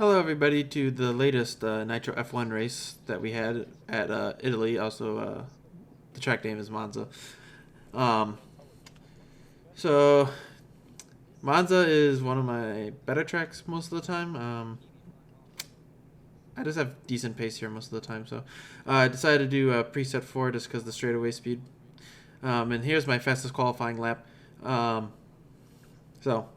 Hello, everybody, to the latest Nitro F1 race that we had at Italy. Also, the track name is Monza. Um, so, Monza is one of my better tracks most of the time. I just have decent pace here most of the time, so I decided to do a preset 4 just because the straightaway speed. And here's my fastest qualifying lap. Um, so,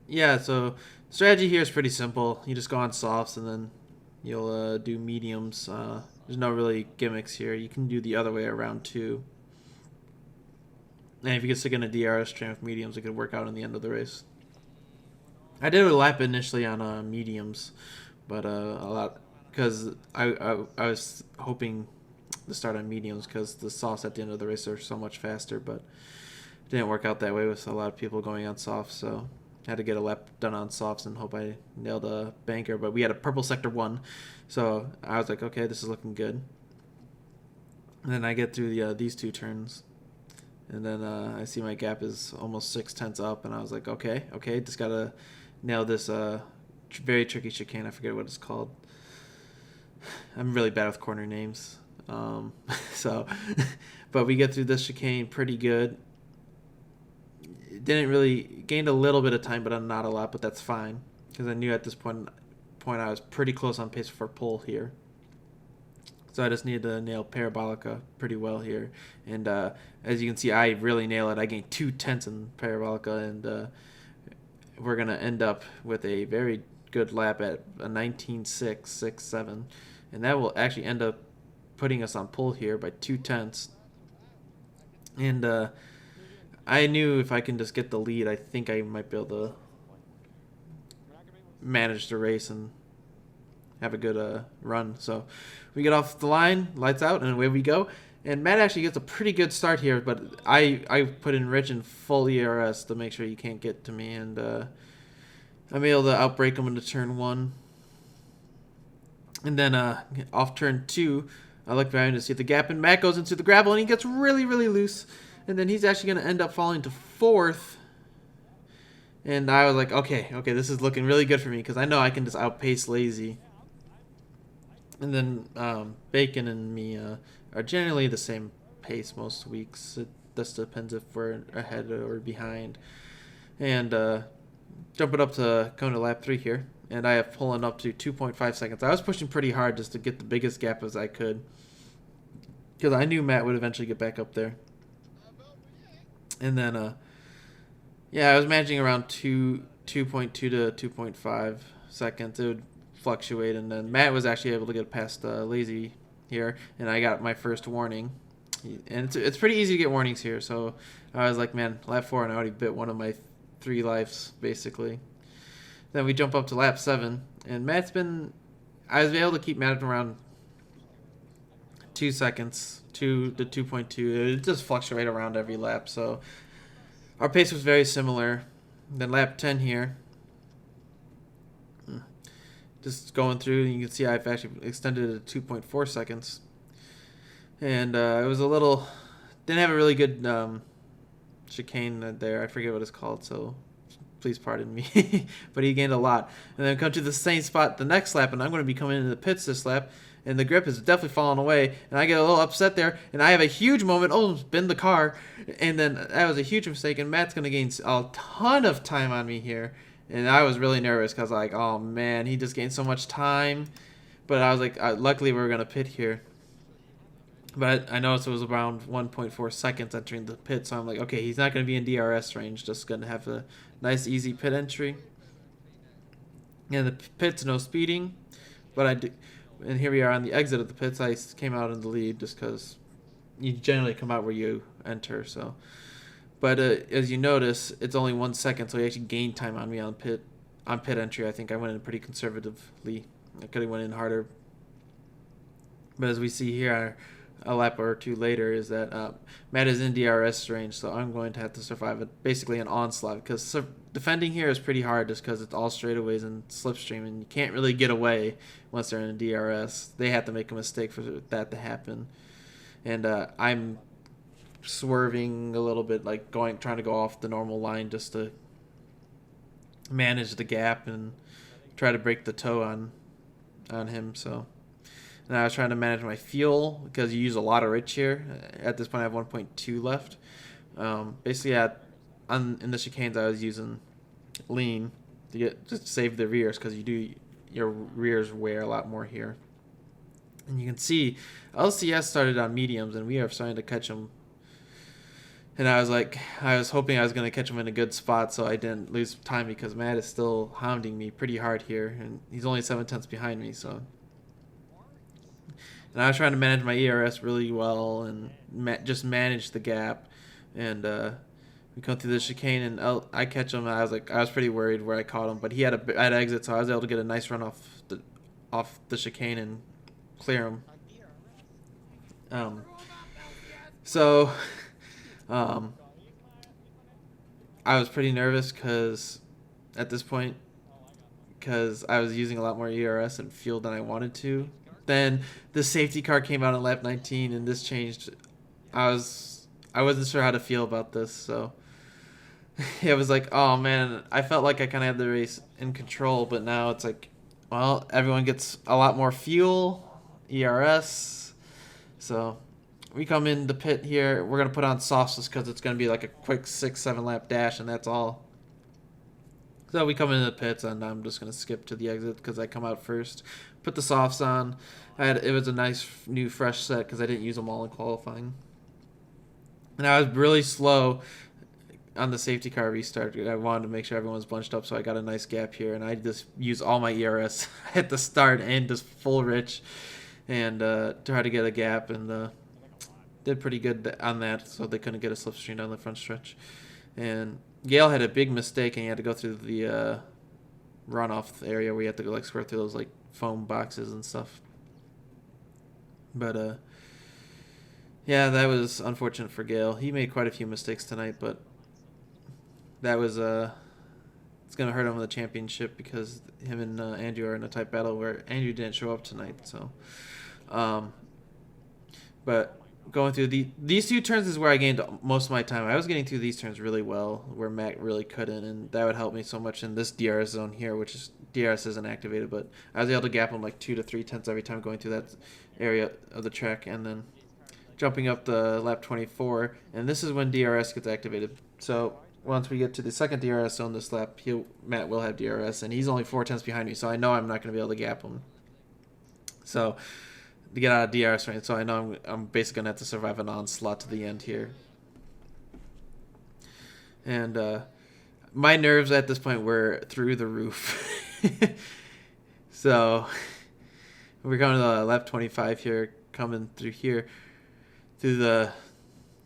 yeah, so strategy here is pretty simple. You just go on softs and then you'll do mediums. There's no really gimmicks here. You can do the other way around too. And if you get stuck in a DRS train with mediums, it could work out in the end of the race. I did a lap initially on mediums, but a lot because I was hoping to start on mediums because the softs at the end of the race are so much faster, but it didn't work out that way with a lot of people going on softs. So had to get a lap done on softs and hope I nailed a banker. But we had a purple sector 1, so I was like, okay, this is looking good. And then I get through these two turns, and then I see my gap is almost 6/10 up, and I was like, okay, just gotta nail this very tricky chicane. I forget what it's called. I'm really bad with corner names. So, but we get through this chicane pretty good. Didn't really gained a little bit of time, but not a lot. But that's fine because I knew at this point I was pretty close on pace for pole here. So I just needed to nail Parabolica pretty well here, and as you can see, I really nail it. I gained 2/10 in Parabolica, and we're gonna end up with a very good lap at a 19.667, and that will actually end up putting us on pole here by 2/10. And I knew if I can just get the lead, I think I might be able to manage the race and have a good run. So we get off the line, lights out, and away we go. And Matt actually gets a pretty good start here, but I put in Rich in full ERS to make sure you can't get to me, and I'm able to outbrake him into turn 1. And then off turn 2, I look behind to see the gap, and Matt goes into the gravel, and he gets really, really loose. And then he's actually going to end up falling to 4th. And I was like, okay, this is looking really good for me because I know I can just outpace Lazy. And then Bacon and me are generally the same pace most weeks. It just depends if we're ahead or behind. And jumping up to going to lap 3 here. And I have pulling up to 2.5 seconds. I was pushing pretty hard just to get the biggest gap as I could, because I knew Matt would eventually get back up there. And then, yeah, I was managing around 2.2 to 2.5 seconds. It would fluctuate, and then Matt was actually able to get past Lazy here, and I got my first warning. And it's pretty easy to get warnings here, so I was like, man, lap 4, and I already bit one of my 3 lives, basically. Then we jump up to lap 7, and I was able to keep Matt around 2 seconds, 2 to 2.2. It just fluctuated around every lap, so our pace was very similar. Then lap 10 here, just going through, and you can see I've actually extended it to 2.4 seconds. And it was didn't have a really good chicane there. I forget what it's called, so please pardon me. But he gained a lot. And then come to the same spot the next lap, and I'm going to be coming into the pits this lap, and the grip is definitely falling away, and I get a little upset there, and I have a huge moment, almost bend the car, and then that was a huge mistake, and Matt's going to gain a ton of time on me here, and I was really nervous because like, oh man, he just gained so much time. But I was like, luckily we were going to pit here. But I noticed it was around 1.4 seconds entering the pit, so I'm like, okay, he's not going to be in DRS range, just going to have a nice, easy pit entry. And the pit's no speeding, but I do. And here we are on the exit of the pits. I came out in the lead just because you generally come out where you enter. So, but as you notice, it's only 1 second, so he actually gained time on me on pit entry. I think I went in pretty conservatively. I could have went in harder, but as we see here, a lap or 2 later, is that Matt is in DRS range, so I'm going to have to survive basically an onslaught, because defending here is pretty hard just because it's all straightaways and slipstream, and you can't really get away once they're in DRS. They have to make a mistake for that to happen. And I'm swerving a little bit, like trying to go off the normal line just to manage the gap and try to break the toe on him. So, and I was trying to manage my fuel because you use a lot of rich here. At this point, I have 1.2 left. Basically, in the chicanes, I was using lean to just save the rears because your rears wear a lot more here. And you can see LCS started on mediums, and we are starting to catch them. And I was hoping I was going to catch him in a good spot so I didn't lose time because Matt is still hounding me pretty hard here. And he's only 7/10 behind me. So, and I was trying to manage my ERS really well and just manage the gap. And we come through the chicane, and I catch him. And I was pretty worried where I caught him. But he had a bad exit, so I was able to get a nice run off the chicane and clear him. So... I was pretty nervous at this point, because I was using a lot more ERS and fuel than I wanted to. Then the safety car came out on lap 19, and this changed. I wasn't sure how to feel about this, so it was like, oh man, I felt like I kind of had the race in control, but now it's like, well, everyone gets a lot more fuel, ERS, so... We come in the pit here. We're going to put on softs just because it's going to be like a quick 6-7 lap dash, and that's all. So we come into the pits, and I'm just going to skip to the exit because I come out first. Put the softs on. It was a nice new fresh set because I didn't use them all in qualifying. And I was really slow on the safety car restart. I wanted to make sure everyone was bunched up, so I got a nice gap here. And I just used all my ERS at the start and just full rich and try to get a gap, and did pretty good on that, so they couldn't get a slipstream down the front stretch. And Gale had a big mistake, and he had to go through the runoff area where you had to go square through those foam boxes and stuff. But yeah, that was unfortunate for Gale. He made quite a few mistakes tonight, but that was it's gonna hurt him in the championship because him and Andrew are in a tight battle where Andrew didn't show up tonight. So, but. Going through these two turns is where I gained most of my time. I was getting through these turns really well, where Matt really couldn't, and that would help me so much in this DRS zone here, which is DRS isn't activated, but I was able to gap him 2 to 3 tenths every time going through that area of the track, and then jumping up the lap 24, and this is when DRS gets activated. So once we get to the second DRS zone this lap, Matt will have DRS, and he's only 4 tenths behind me, so I know I'm not going to be able to gap him. So... to get out of DRS range, so I know I'm basically gonna have to survive an onslaught to the end here. And my nerves at this point were through the roof. So we're going to lap 25 here, coming through here through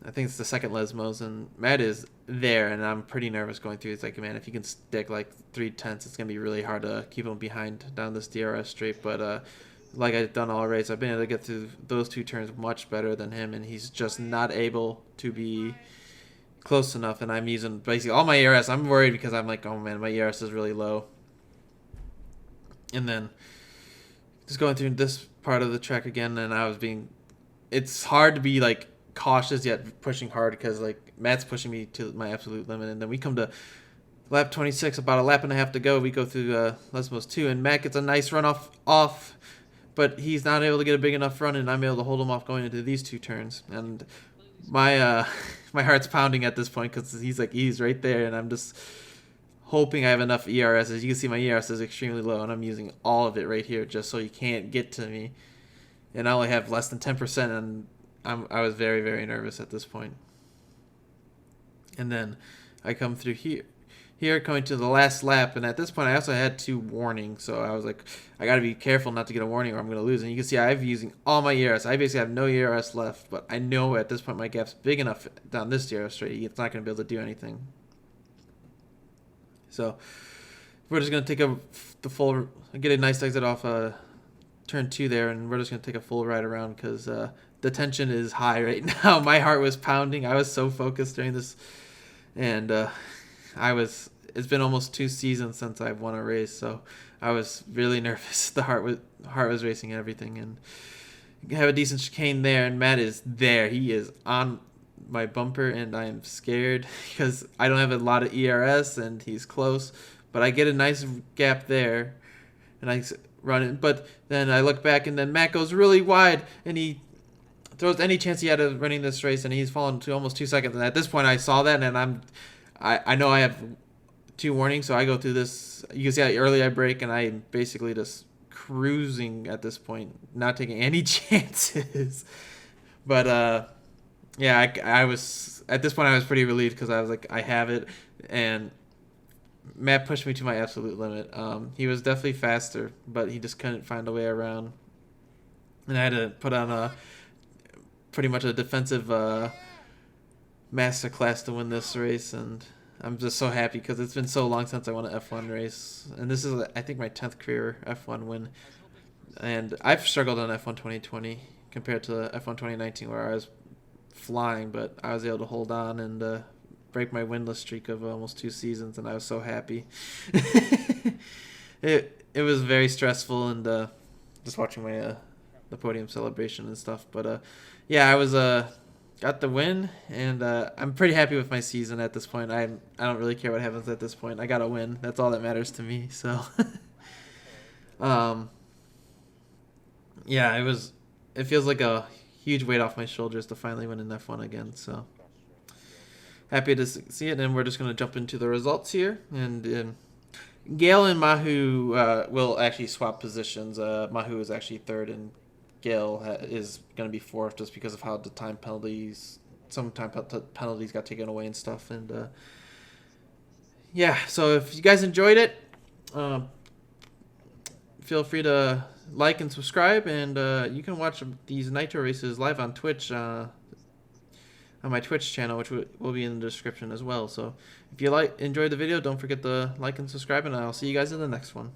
I think it's the second Lesmos, and Matt is there, and I'm pretty nervous going through. It's like, man, if he can stick 3 tenths, it's gonna be really hard to keep him behind down this DRS straight, but like I've done all race, I've been able to get through those 2 turns much better than him, and he's just not able to be close enough, and I'm using basically all my ERS. I'm worried because I'm like, oh man, my ERS is really low. And then just going through this part of the track again, and it's hard to be cautious yet pushing hard because Matt's pushing me to my absolute limit, and then we come to lap 26, about a lap and a half to go. We go through Lesmos 2, and Matt gets a nice run off, but he's not able to get a big enough run, and I'm able to hold him off going into these 2 turns. And my my heart's pounding at this point because he's right there, and I'm just hoping I have enough ERS. As you can see, my ERS is extremely low, and I'm using all of it right here just so he can't get to me. And I only have less than 10%, and I was very, very nervous at this point. And then I come through here coming to the last lap, and at this point I also had 2 warnings, so I was like, I gotta be careful not to get a warning or I'm gonna lose. And you can see I'm using all my ERS. I basically have no ERS left, but I know at this point my gap's big enough down this DRS straight, it's not gonna be able to do anything. So we're just gonna take get a nice exit off turn 2 there, and we're just gonna take a full ride around because the tension is high right now. My heart was pounding. I was so focused during this, and it's been almost 2 seasons since I've won a race, so I was really nervous. The heart was racing and everything, and you have a decent chicane there, and Matt is there. He is on my bumper, and I am scared because I don't have a lot of ERS, and he's close, but I get a nice gap there, and I run it. But then I look back, and then Matt goes really wide, and he throws any chance he had of running this race, and he's fallen to almost 2 seconds. And at this point, I saw that, and I know I have 2 warnings, so I go through this. You can see how early I brake, and I'm basically just cruising at this point, not taking any chances. But yeah, I was at this point I was pretty relieved because I was like, I have it, and Matt pushed me to my absolute limit. He was definitely faster, but he just couldn't find a way around, and I had to put on a pretty much a defensive masterclass to win this race, and I'm just so happy because it's been so long since I won an F1 race, and this is I think my 10th career F1 win, and I've struggled on F1 2020 compared to F1 2019 where I was flying, but I was able to hold on and break my winless streak of almost 2 seasons, and I was so happy. It was very stressful, and just watching my the podium celebration and stuff, but yeah, I was got the win, and I'm pretty happy with my season at this point. I don't really care what happens at this point. I got a win. That's all that matters to me. So yeah, it feels like a huge weight off my shoulders to finally win an F1 again. So happy to see it, and we're just going to jump into the results here. And Gale and Mahu will actually swap positions. Mahu is actually third, and Gale is going to be fourth just because of how the time penalties, some time penalties got taken away and stuff. And yeah, so if you guys enjoyed it, feel free to like and subscribe, and you can watch these Nitro races live on Twitch, on my Twitch channel, which will be in the description as well. So if you enjoyed the video, don't forget to like and subscribe, and I'll see you guys in the next one.